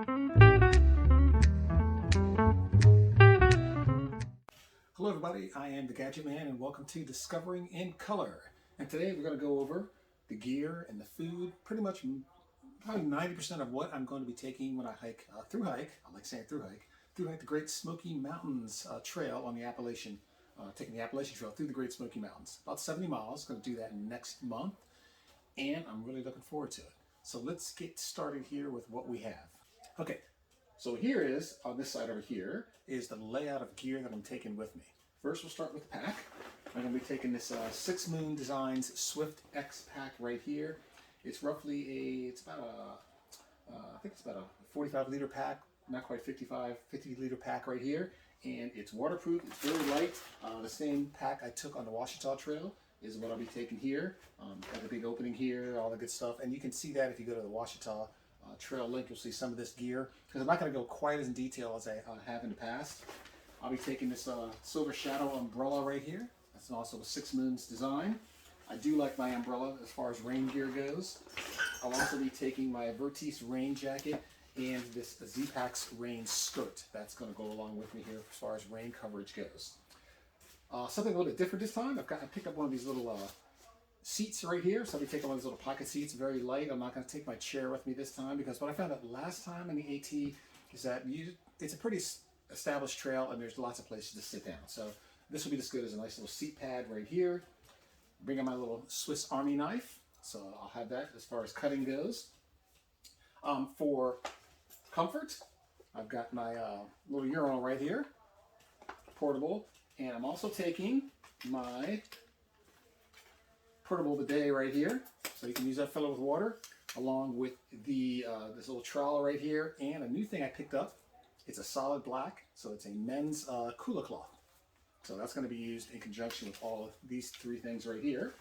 Hello everybody, I am the Gadget Man and welcome to Discovering in Color. And today we're going to go over the gear and the food, pretty much probably 90% of what I'm going to be taking when I hike, I like saying through hike the Great Smoky Mountains Trail on the Appalachian, taking the Appalachian Trail through the Great Smoky Mountains. About 70 miles, going to do that next month, and I'm really looking forward to it. So let's get started here with what we have. Okay, so here is, on this side over here, is the layout of gear that I'm taking with me. First, we'll start with the pack. I'm going to be taking this Six Moon Designs Swift X pack right here. It's roughly I think it's about a 45 liter pack, not quite 50 liter pack right here. And it's waterproof, it's very light. The same pack I took on the Ouachita Trail is what I'll be taking here. Got a big opening here, all the good stuff. And you can see that if you go to the Ouachita Trail link, you'll see some of this gear, because I'm not going to go quite as in detail as I have in the past. I'll be taking this Silver Shadow umbrella right here. That's also a Six Moons design. I do like my umbrella as far as rain gear goes. I'll also be taking my Vertice rain jacket and this Z-Pax rain skirt. That's going to go along with me here as far as rain coverage goes. Something a little bit different this time. I picked up one of these little seats right here. So I'll be taking one of these little pocket seats, very light. I'm not going to take my chair with me this time, because what I found out last time in the AT is that it's a pretty established trail and there's lots of places to sit down. So this will be as good as a nice little seat pad right here. Bring in my little Swiss Army knife, so I'll have that as far as cutting goes. For comfort, I've got my little urinal right here, portable, and I'm also taking my portable bidet right here, so you can use that, fill it with water, along with the this little trowel right here, and a new thing I picked up. It's a solid black, so it's a men's cooler cloth. So that's going to be used in conjunction with all of these three things right here.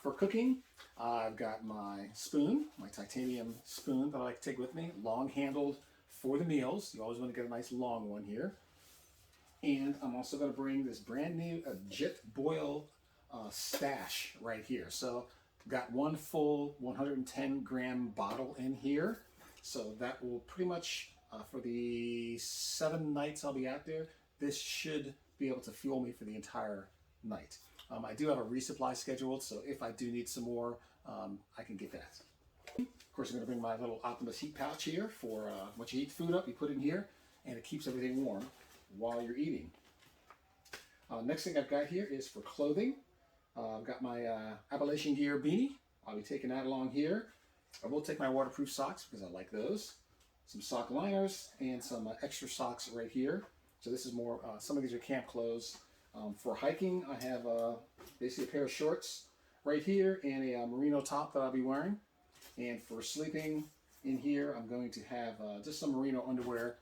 For cooking, I've got my spoon, my titanium spoon that I like to take with me, long-handled for the meals. You always want to get a nice long one here. And I'm also going to bring this brand new Jet Boil stash right here. So I've got one full 110 gram bottle in here. So that will pretty much, for the 7 nights I'll be out there, this should be able to fuel me for the entire night. I do have a resupply scheduled, so if I do need some more, I can get that. Of course, I'm going to bring my little Optimus heat pouch here for once you heat food up, you put it in here, and it keeps everything warm while you're eating. Next thing I've got here is for clothing. I've got my Appalachian Gear beanie. I'll be taking that along here. I will take my waterproof socks because I like those. Some sock liners and some extra socks right here. So this is more, some of these are camp clothes. For hiking, I have basically a pair of shorts right here and a merino top that I'll be wearing. And for sleeping in here, I'm going to have just some merino underwear.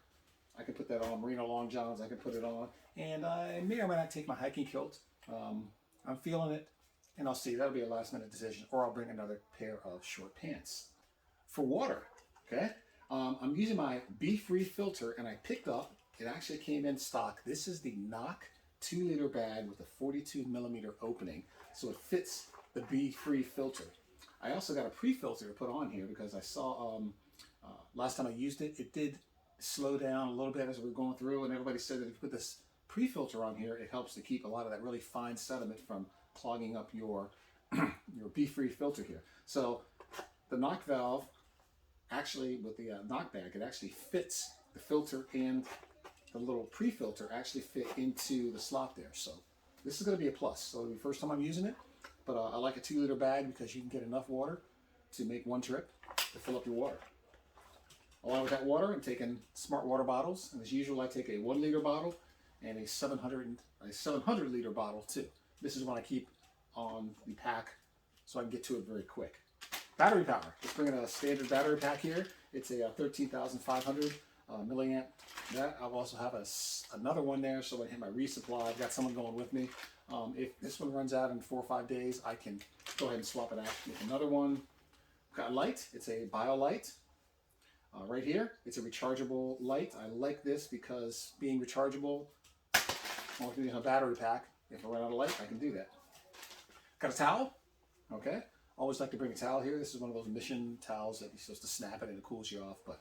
I can put that on, merino long johns, I can put it on. And I may or may not take my hiking kilt. I'm feeling it, and I'll see. That'll be a last minute decision, or I'll bring another pair of short pants. For water, okay, I'm using my Be Free filter, and I picked up, it actually came in stock. This is the Knock 2 liter bag with a 42 millimeter opening, so it fits the Be Free filter. I also got a pre-filter to put on here because I saw last time I used it, it did slow down a little bit as we were going through, and everybody said that if you put this pre-filter on here, it helps to keep a lot of that really fine sediment from clogging up your Be Free filter here. So the knock valve, actually with the knock bag, it actually fits the filter, and the little pre-filter actually fit into the slot there. So this is going to be a plus. So it'll be the first time I'm using it, but I like a 2 liter bag because you can get enough water to make one trip to fill up your water. Along with that water, I'm taking smart water bottles, and as usual I take a 1 liter bottle and a 700 liter bottle too. This is one I keep on the pack so I can get to it very quick. Battery power. Just bringing a standard battery pack here. It's a 13,500 milliamp. That I'll also have another one there, so when I hit my resupply, I've got someone going with me. If this one runs out in 4 or 5 days, I can go ahead and swap it out with another one. Got a light. It's a BioLight. Right here, it's a rechargeable light. I like this because being rechargeable, I want to be in a battery pack. If I run out of light, I can do that. Got a towel. Okay. Always like to bring a towel here. This is one of those mission towels that you're supposed to snap it and it cools you off, but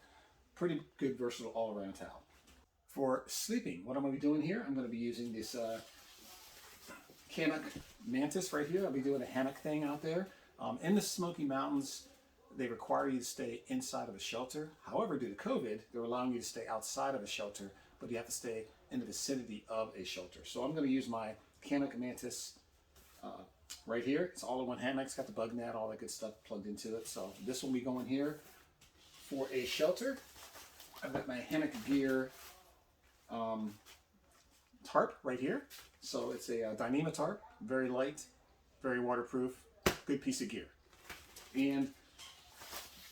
pretty good, versatile all-around towel. For sleeping, what I'm going to be doing here, I'm going to be using this hammock mantis right here. I'll be doing a hammock thing out there. In the Smoky Mountains, they require you to stay inside of a shelter. However, due to COVID, they're allowing you to stay outside of a shelter, but you have to stay in the vicinity of a shelter. So I'm going to use my hammock mantis right here. It's all in one hammock. It's got the bug net, all that good stuff plugged into it. So this will be going here for a shelter. I've got my hammock gear tarp right here. So it's a Dyneema tarp, very light, very waterproof, good piece of gear. And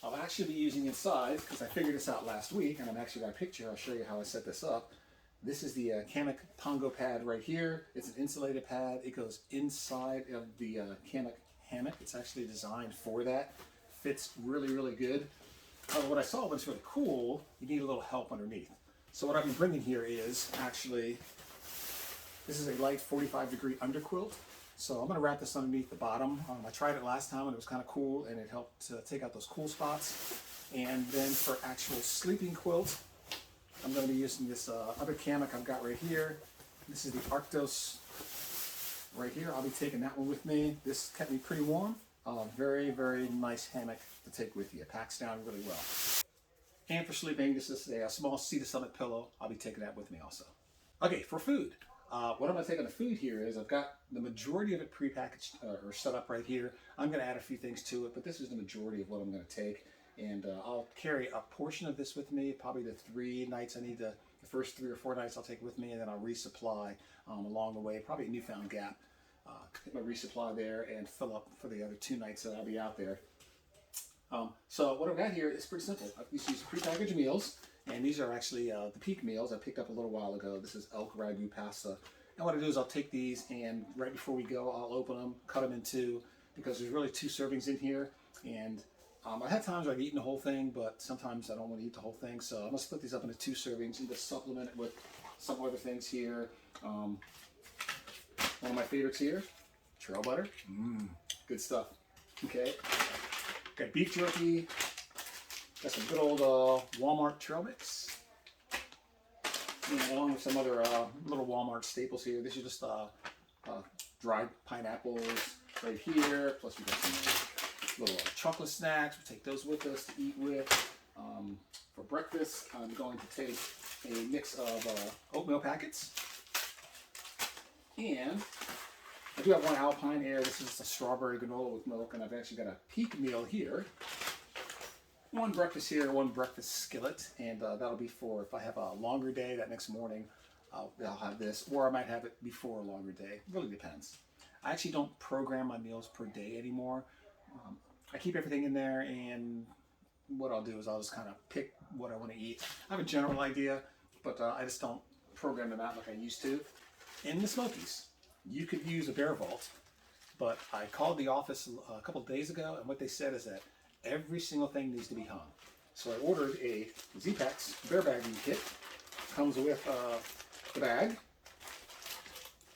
I'll actually be using inside, because I figured this out last week, and I've actually got a picture. I'll show you how I set this up. This is the hammock Pongo pad right here. It's an insulated pad. It goes inside of the hammock. It's actually designed for that. Fits really, really good. What I saw was really cool. You need a little help underneath. So what I've been bringing here is actually, this is a light 45-degree underquilt. So I'm going to wrap this underneath the bottom. I tried it last time and it was kind of cool, and it helped to take out those cool spots. And then for actual sleeping quilt, I'm going to be using this other hammock I've got right here. This is the Arctos right here. I'll be taking that one with me. This kept me pretty warm. Very, very nice hammock to take with you. It packs down really well. And for sleeping, this is a small Cedar Summit pillow. I'll be taking that with me also. Okay, for food. What I'm going to take on the food here is I've got the majority of it prepackaged or set up right here. I'm going to add a few things to it, but this is the majority of what I'm going to take. And I'll carry a portion of this with me, probably the 3 nights I need the first 3 or 4 nights I'll take with me, and then I'll resupply along the way, probably a Newfound Gap. Get my resupply there and fill up for the other 2 nights that I'll be out there. So what I've got here is pretty simple. I've used prepackaged meals, and these are actually the peak meals I picked up a little while ago. This is elk ragu pasta. And what I do is I'll take these, and right before we go, I'll open them, cut them in 2, because there's really 2 servings in here. And I've had times where I've eaten the whole thing, but sometimes I don't want to eat the whole thing. So I'm going to split these up into 2 servings and just supplement it with some other things here. One of my favorites here, trail butter. Good stuff. Okay. Got beef jerky. Got some good old Walmart trail mix. And along with some other little Walmart staples here. This is just dried pineapples right here. Plus we got some little chocolate snacks. We'll take those with us to eat with. For breakfast, I'm going to take a mix of oatmeal packets. And I do have one Alpine Air. This is a strawberry granola with milk, and I've actually got a peak meal here. One breakfast here, one breakfast skillet, and that'll be for if I have a longer day that next morning. I'll have this, or I might have it before a longer day. It really depends. I actually don't program my meals per day anymore. I keep everything in there, and what I'll do is I'll just kind of pick what I want to eat. I have a general idea, but I just don't program them out like I used to. In the Smokies, you could use a bear vault, but I called the office a couple days ago, and what they said is that every single thing needs to be hung. So I ordered a Z-Packs bear bagging kit. Comes with the bag,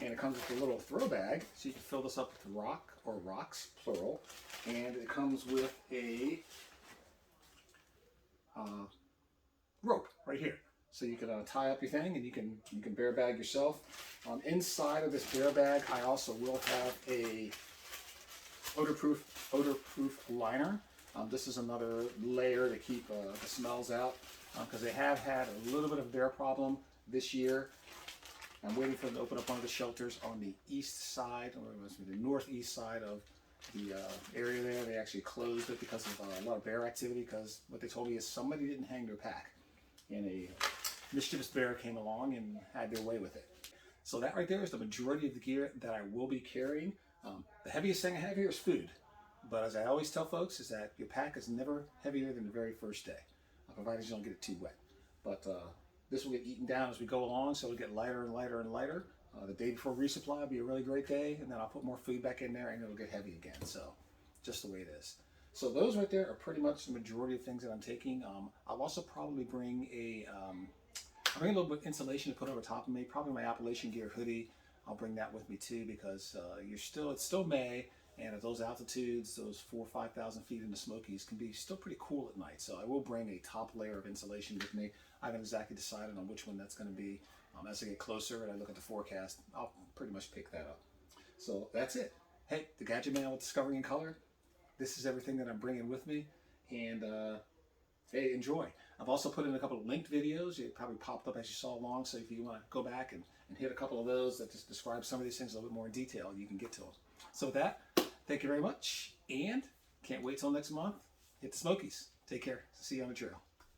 and it comes with a little throw bag, so you can fill this up with rock or rocks, plural, and it comes with a rope right here. So you can tie up your thing, and you can bear bag yourself. Inside of this bear bag, I also will have a odor-proof liner. This is another layer to keep the smells out, because they have had a little bit of bear problem this year. I'm waiting for them to open up one of the shelters on the east side, or it must be the northeast side of the area there. They actually closed it because of a lot of bear activity, because what they told me is somebody didn't hang their pack, and a mischievous bear came along and had their way with it. So that right there is the majority of the gear that I will be carrying. The heaviest thing I have here is food. But as I always tell folks, is that your pack is never heavier than the very first day, provided you don't get it too wet. But this will get eaten down as we go along, so it'll get lighter and lighter and lighter. The day before resupply will be a really great day, and then I'll put more food back in there, and it'll get heavy again. So just the way it is. So those right there are pretty much the majority of things that I'm taking. I'll also probably bring I'll bring a little bit of insulation to put over top of me. Probably my Appalachian Gear hoodie. I'll bring that with me too, because it's still May, And at those altitudes, those 4,000 or 5,000 feet in the Smokies can be still pretty cool at night. So I will bring a top layer of insulation with me. I haven't exactly decided on which one that's going to be. As I get closer and I look at the forecast, I'll pretty much pick that up. So that's it. Hey, the Gadget Man with Discovering in Color. This is everything that I'm bringing with me. And hey, enjoy. I've also put in a couple of linked videos. It probably popped up as you saw along. So if you want to go back and hit a couple of those that just describe some of these things a little bit more in detail, you can get to them. So with that, thank you very much. And can't wait till next month. Hit the Smokies. Take care. See you on the trail.